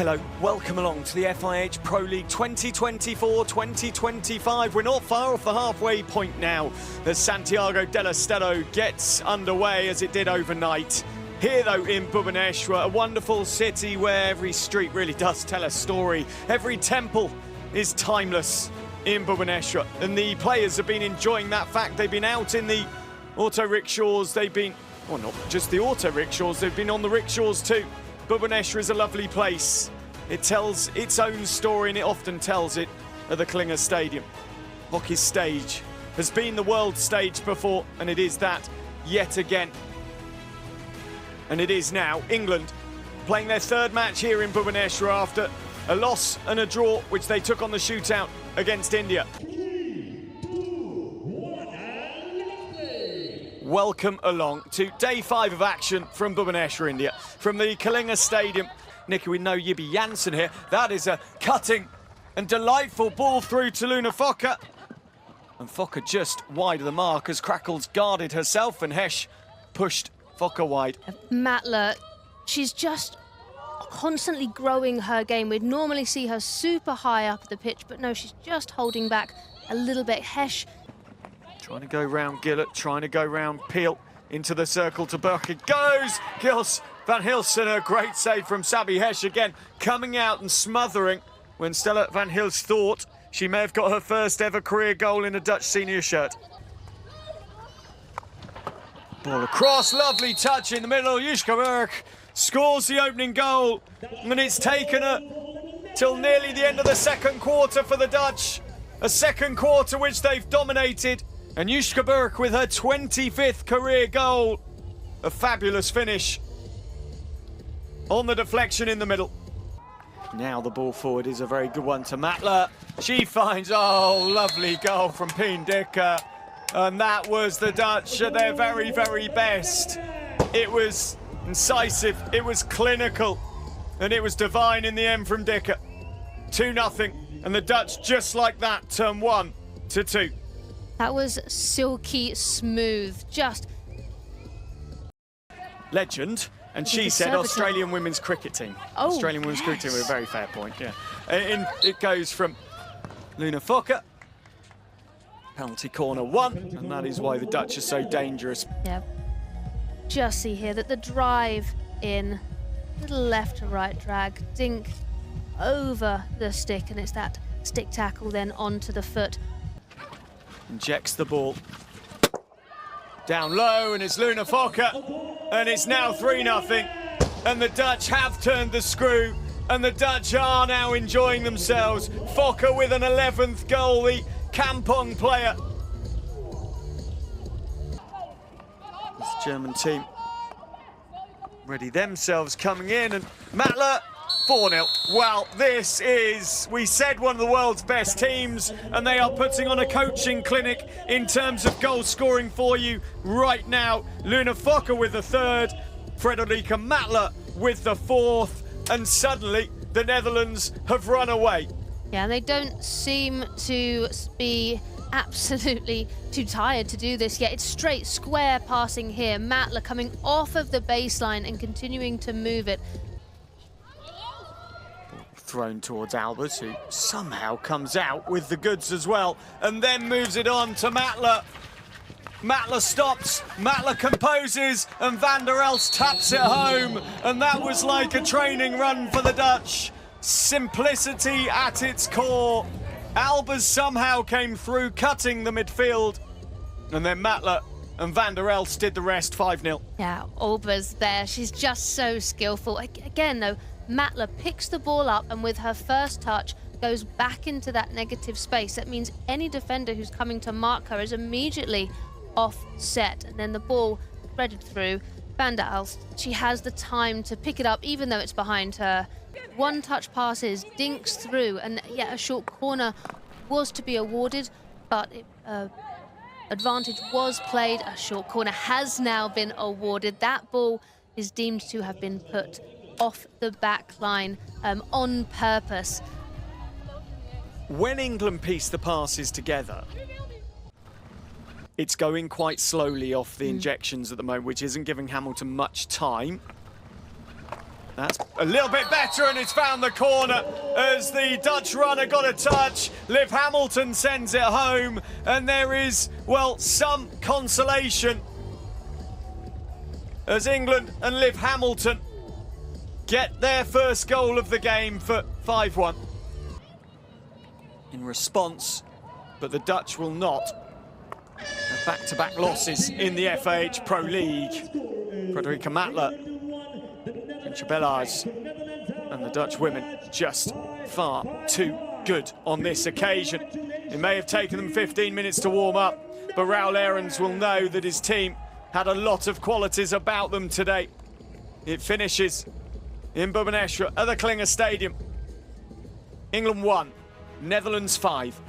Hello, welcome along to the FIH Pro League 2024-2025. We're not far off the halfway point now as Santiago del Estero gets underway as it did overnight. Here though in Bhubaneswar, a wonderful city where every street really does tell a story. Every temple is timeless in Bhubaneswar, and the players have been enjoying that fact. They've been out in the auto rickshaws, they've been, well, not just the auto rickshaws, they've been on the rickshaws too. Bhubaneswar is a lovely place. It tells its own story, and it often tells it at the Klinger Stadium. Hockey's stage has been the world stage before, and it is that yet again. And it is now England playing their third match here in Bhubaneswar after a loss and a draw, which they took on the shootout against India. 3, 2, 1, and play. Welcome along to day 5 of action from Bhubaneswar, India. From the Kalinga Stadium, Nicky, we know Yibby Janssen here. That is a cutting and delightful ball through to Luna Fokker. And Fokker just wide of the mark as Crackles guarded herself and Hesh pushed Fokker wide. Matla, she's just constantly growing her game. We'd normally see her super high up the pitch, but no, she's just holding back a little bit. Hesh trying to go round Gillett, trying to go round Peel into the circle to Burke. It goes! Gils Van Hilsen, a great save from Sabi Hesh again, coming out and smothering when Stella Van Hils thought she may have got her first ever career goal in a Dutch senior shirt. Ball across, lovely touch in the middle. Yushka Burke scores the opening goal, and it's taken her till nearly the end of the second quarter for the Dutch. A second quarter which they've dominated, and Yushka Burke with her 25th career goal. A fabulous finish on the deflection in the middle. Now the ball forward is a very good one to Matla. She finds, oh, lovely goal from Pien Dikker. And that was the Dutch at their very, very best. It was incisive, it was clinical, and it was divine in the end from Dikker. 2-0, and the Dutch just like that turn 1-2. That was silky smooth, just legend. And she said Australian women's cricket team. Oh, Australian women's cricket team with a very fair point, yeah. It goes from Luna Fokker. Penalty corner 1, and that is why the Dutch are so dangerous. Yeah, just see here that the drive in, little left to right drag, dink over the stick, and it's that stick tackle then onto the foot. Injects the ball down low, and it's Luna Fokker, and it's now 3-0, and the Dutch have turned the screw, and the Dutch are now enjoying themselves. Fokker with an 11th goal, the Kampong player. This German team ready themselves coming in, and Matla 4-0. Well, this is, we said, one of the world's best teams, and they are putting on a coaching clinic in terms of goal scoring for you right now. Luna Fokker with the 3rd, Frederica Matla with the 4th, and suddenly the Netherlands have run away. Yeah, and they don't seem to be absolutely too tired to do this yet. It's straight square passing here. Matla coming off of the baseline and continuing to move it. Thrown towards Albers, who somehow comes out with the goods as well, and then moves it on to Matla. Matla stops, Matla composes, and Van der Elst taps it home, and that was like a training run for the Dutch. Simplicity at its core. Albers somehow came through, cutting the midfield, and then Matla and Van der Elst did the rest. 5-0. Yeah, Albers there, she's just so skillful. Again though, Matla picks the ball up and with her first touch goes back into that negative space. That means any defender who's coming to mark her is immediately offset, and then the ball threaded through. Van der Elst, she has the time to pick it up even though it's behind her. One touch passes, dinks through, and yeah, a short corner was to be awarded, but advantage was played. A short corner has now been awarded. That ball is deemed to have been put off the back line on purpose. When England piece the passes together, it's going quite slowly off the injections at the moment, which isn't giving Hamilton much time. That's a little bit better, and it's found the corner as the Dutch runner got a touch. Liv Hamilton sends it home, and there is, well, some consolation as England and Liv Hamilton get their first goal of the game for 5-1 in response, but the Dutch will not. Back-to-back losses in the FIH Pro League. Frederica Matler and Chabellas and the Dutch women just far too good on this occasion. It may have taken them 15 minutes to warm up, but Raul Ahrens will know that his team had a lot of qualities about them today. It finishes in Bhubaneswar at the Klinger Stadium. England 1, Netherlands 5.